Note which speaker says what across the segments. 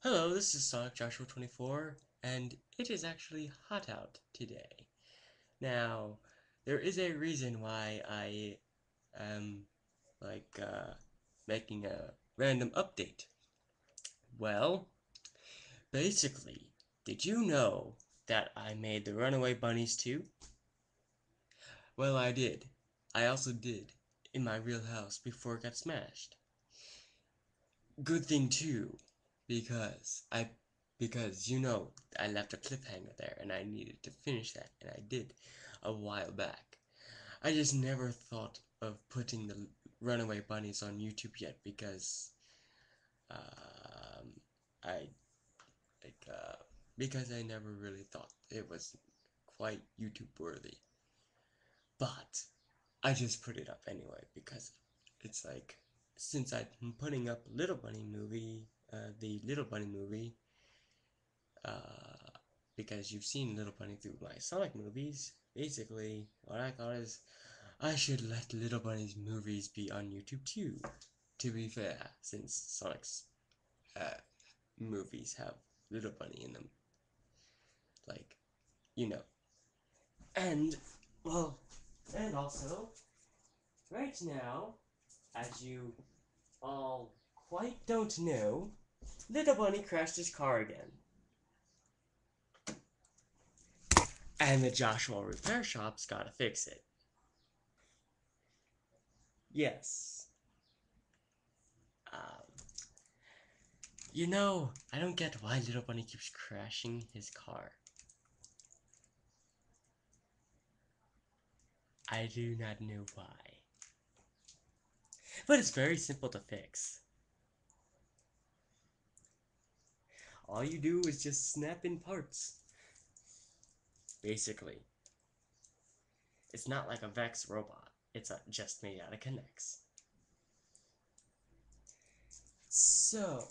Speaker 1: Hello, this is Sonic Joshua 24, and it is actually hot out today. Now, there is a reason why I am, making a random update. Well, basically, did you know that I made the Runaway Bunnies too? Well, I did. I also did, in my real house before it got smashed. Good thing too, because I left a cliffhanger there and I needed to finish that, and I did a while back. I just never thought of putting the Runaway Bunnies on YouTube yet because um, I like because I never really thought it was quite YouTube worthy. But I just put it up anyway because it's like since I've been putting up the Little Bunny movie, uh, because you've seen Little Bunny through my Sonic movies. Basically, what I thought is I should let Little Bunny's movies be on YouTube too. To be fair, since Sonic's uh, movies have Little Bunny in them, like you know, and well, and also right now, as you all quite don't know, Little Bunny crashed his car again. And the Joshua repair shop's gotta fix it. Yes. Um, I don't get why Little Bunny keeps crashing his car. I do not know why. But it's very simple to fix. All you do is just snap in parts. Basically. It's not like a Vex robot. It's just made out of connects. So,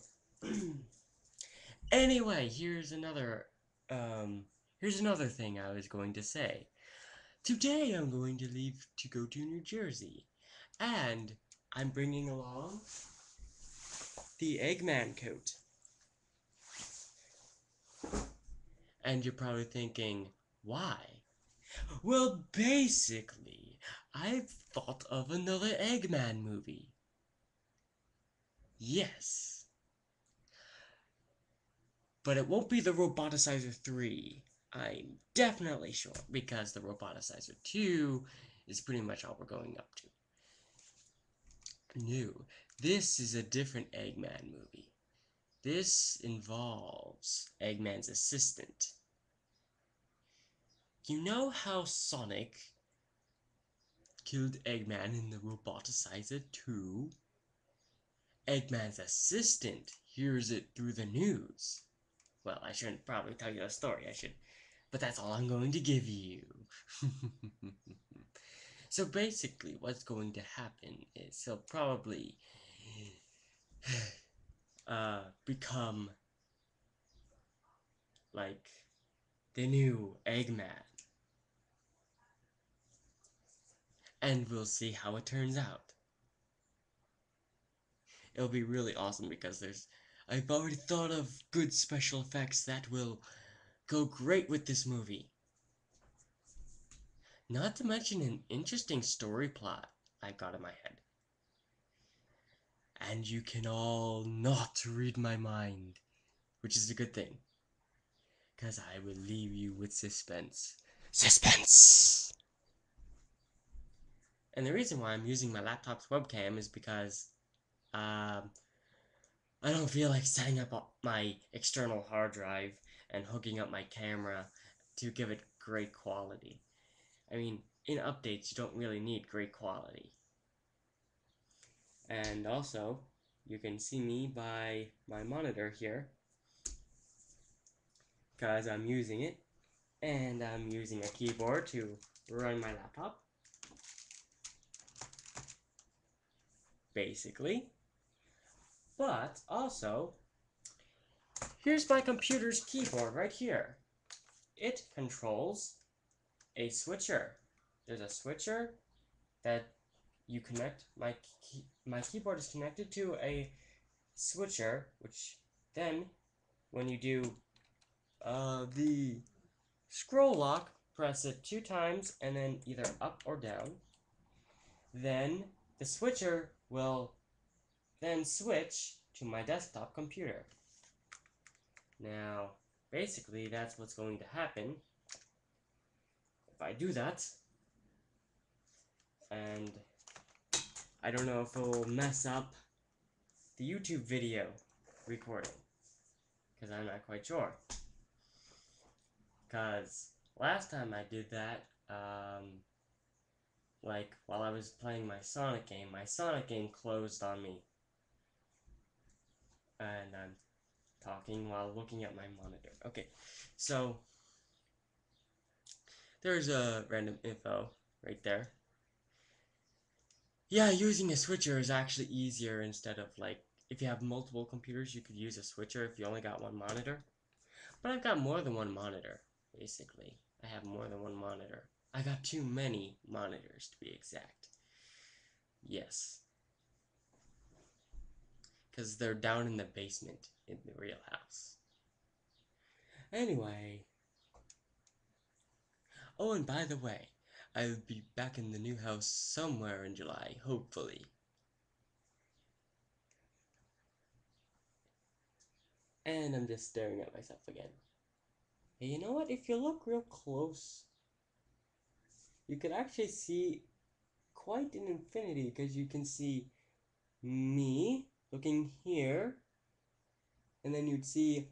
Speaker 1: anyway, here's another thing I was going to say. Today I'm going to leave to go to New Jersey, and I'm bringing along the Eggman coat. And you're probably thinking, why? Well, basically, I've thought of another Eggman movie. Yes. But it won't be the Roboticizer 3. I'm definitely sure, because the Roboticizer 2 is pretty much all we're going up to. No, this is a different Eggman movie. This involves Eggman's assistant. You know how Sonic killed Eggman in the Roboticizer 2? Eggman's assistant hears it through the news. Well, I shouldn't probably tell you the story, but that's all I'm going to give you. So basically, what's going to happen is he'll probably become like the new Eggman, and we'll see how it turns out. It'll be really awesome because I've already thought of good special effects that will go great with this movie. Not to mention an interesting story plot I've got in my head. And you can all not read my mind, which is a good thing. Because I will leave you with suspense. Suspense! And the reason why I'm using my laptop's webcam is because I don't feel like setting up my external hard drive and hooking up my camera to give it great quality. I mean, in updates, you don't really need great quality. And also, you can see me by my monitor here, because I'm using it, and I'm using a keyboard to run my laptop, basically. But also, here's my computer's keyboard right here. It controls a switcher. There's a switcher that you connect. My keyboard is connected to a switcher, which then when you do the scroll lock, press it 2 times and then either up or down. Then the switcher will then switch to my desktop computer. Now, basically, that's what's going to happen if I do that. And I don't know if it will mess up the YouTube video recording, because I'm not quite sure. Because last time I did that, like while I was playing my Sonic game closed on me. And I'm talking while looking at my monitor. Okay, so there's a random info right there. Yeah, using a switcher is actually easier instead of like, if you have multiple computers, you could use a switcher if you only got one monitor. But I've got more than one monitor, basically. I have more than one monitor. I got too many monitors, to be exact. Yes. Because they're down in the basement in the real house. Anyway. Oh, and by the way, I'll be back in the new house somewhere in July, hopefully. And I'm just staring at myself again. Hey, you know what? If you look real close, you can actually see quite an infinity, because you can see me looking here, and then you'd see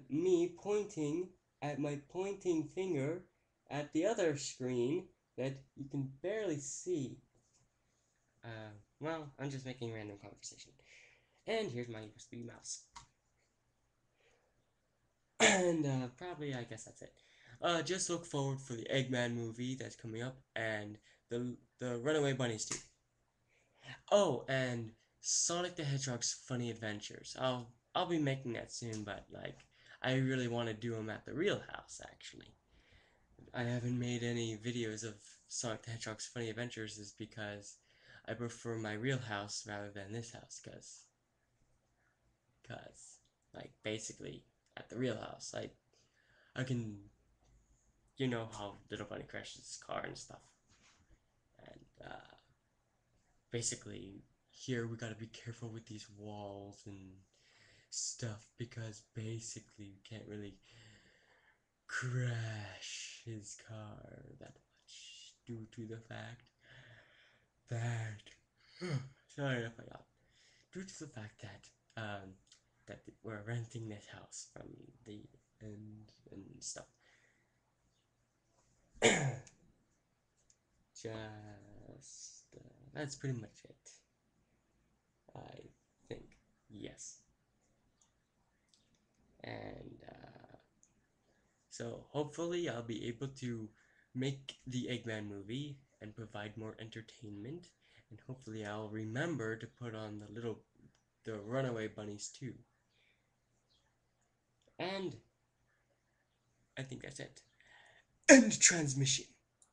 Speaker 1: me pointing at my pointing finger at the other screen that you can barely see. Well, I'm just making random conversation. And here's my USB mouse. And probably, I guess that's it. Just look forward for the Eggman movie that's coming up, and the Runaway Bunnies too. Oh, and Sonic the Hedgehog's Funny Adventures. I'll be making that soon, but like I really want to do them at the real house actually. I haven't made any videos of Sonic the Hedgehog's Funny Adventures is because I prefer my real house rather than this house, cause like basically at the real house I can, you know how Little Bunny crashes his car and stuff, and basically here we gotta be careful with these walls and stuff, because basically we can't really crash his car that much due to the fact that sorry, I forgot. Due to the fact that we're renting this house from the and stuff. Just that's pretty much it. I think yes, and so hopefully I'll be able to make the Eggman movie and provide more entertainment, and hopefully I'll remember to put on the Runaway Bunnies too. And I think that's it. End transmission.